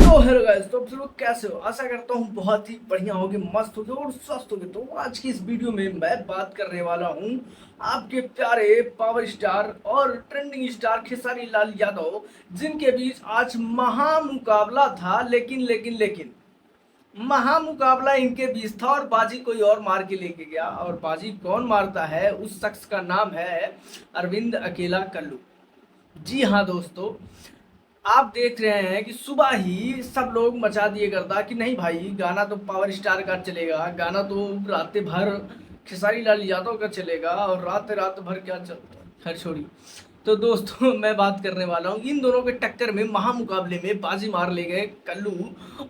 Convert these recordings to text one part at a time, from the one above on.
तो hello guys, तो आप लोग कैसे हो? आशा करता हूँ बहुत ही बढ़िया होगे, मस्त होगे और स्वस्थ होगे। तो आज की इस वीडियो में मैं बात करने वाला हूँ आपके प्यारे पावर स्टार और ट्रेंडिंग स्टार खेसारी लाल यादव, जिनके बीच आज महामुकाबला था। लेकिन महामुकाबला इनके बीच था और बाजी कोई और मार के लेके गया। और बाजी कौन मारता है, उस शख्स का नाम है अरविंद अकेला कल्लू। जी हाँ दोस्तों, आप देख रहे हैं कि सुबह ही सब लोग मचा दिए करता कि नहीं भाई, गाना तो पावर स्टार का चलेगा, गाना तो रात भर खेसारी लाल यादव का चलेगा और रात रात भर क्या चलता। खैर छोड़ी। तो दोस्तों मैं बात करने वाला हूँ इन दोनों के टक्कर में, महामुकाबले में बाजी मार ले गए कल्लू।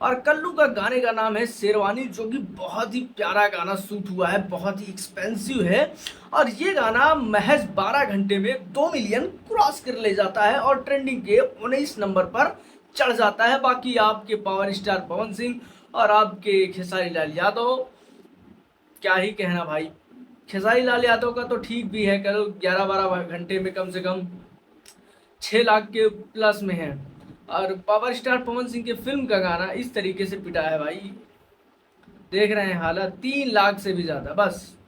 और कल्लू का गाने का नाम है शेरवानी, जो कि बहुत ही प्यारा गाना शूट हुआ है, बहुत ही एक्सपेंसिव है। और ये गाना महज 12 घंटे में 2 मिलियन क्रॉस कर ले जाता है और ट्रेंडिंग के 19 नंबर पर चढ़ जाता है। बाकी आपके पावर स्टार पवन सिंह और आपके खेसारी लाल यादव, क्या ही कहना भाई। खेसारी लाल यादव का तो ठीक भी है, कल 11-12 घंटे में कम से कम 6 लाख के प्लस में है। और पावर स्टार पवन सिंह के फिल्म का गाना इस तरीके से पिटा है भाई, देख रहे हैं हालत, 3 लाख से भी ज़्यादा। बस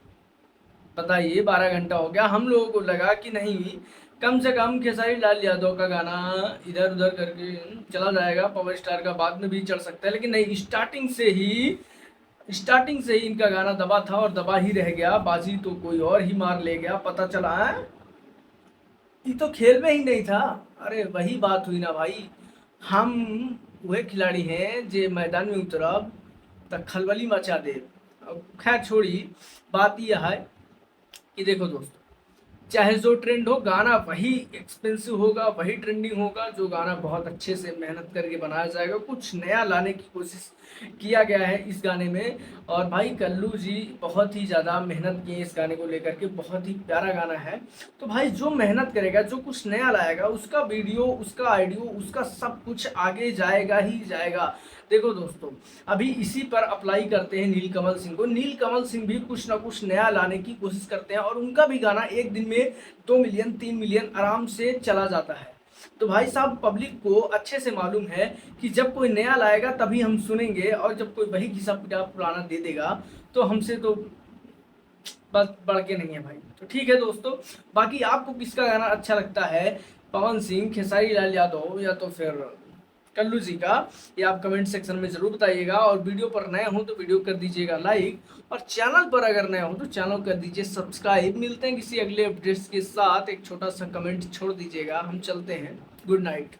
बताइए, 12 घंटा हो गया। हम लोगों को लगा कि नहीं, कम से कम खेसारी लाल यादव का गाना इधर उधर करके चला जाएगा, पावर स्टार का बाद में भी चल सकता है। लेकिन नहीं, स्टार्टिंग से ही इनका गाना दबा था और दबा ही रह गया। बाजी तो कोई और ही मार ले गया, पता चला है ये तो खेल में ही नहीं था। अरे वही बात हुई ना भाई, हम वह खिलाड़ी हैं जो मैदान में उतरब तक खलबली मचा दे। अब खैर छोड़ी, बात यह है कि देखो दोस्तों, चाहे जो ट्रेंड हो, गाना वही एक्सपेंसिव होगा, वही ट्रेंडिंग होगा। जो गाना बहुत अच्छे से मेहनत करके बनाया जाएगा, कुछ नया लाने की कोशिश किया गया है इस गाने में। और भाई कल्लू जी बहुत ही ज़्यादा मेहनत किए इस गाने को लेकर के, बहुत ही प्यारा गाना है। तो भाई जो मेहनत करेगा, जो कुछ नया लाएगा, उसका वीडियो, उसका ऑडियो, उसका सब कुछ आगे जाएगा ही जाएगा। देखो दोस्तों, अभी इसी पर अप्लाई करते हैं नीलकमल सिंह को। नीलकमल सिंह भी कुछ ना कुछ नया लाने की कोशिश करते हैं और उनका भी गाना एक दिन में 2 मिलियन 3 मिलियन आराम से चला जाता है। तो भाई साहब, पब्लिक को अच्छे से मालूम है कि जब कोई नया लाएगा तभी हम सुनेंगे, और जब कोई वही घिसा पिटा पुराना दे देगा तो हमसे तो बस बढ़ के नहीं है भाई। तो ठीक है दोस्तों, बाकी आपको किसका गाना अच्छा लगता है, पवन सिंह, खेसारी लाल यादव या तो फिर कल्लू जी का, ये आप कमेंट सेक्शन में जरूर बताइएगा। और वीडियो पर नए हो तो वीडियो कर दीजिएगा लाइक, और चैनल पर अगर नए हो तो चैनल कर दीजिए सब्सक्राइब। मिलते हैं किसी अगले अपडेट्स के साथ, एक छोटा सा कमेंट छोड़ दीजिएगा। हम चलते हैं, गुड नाइट।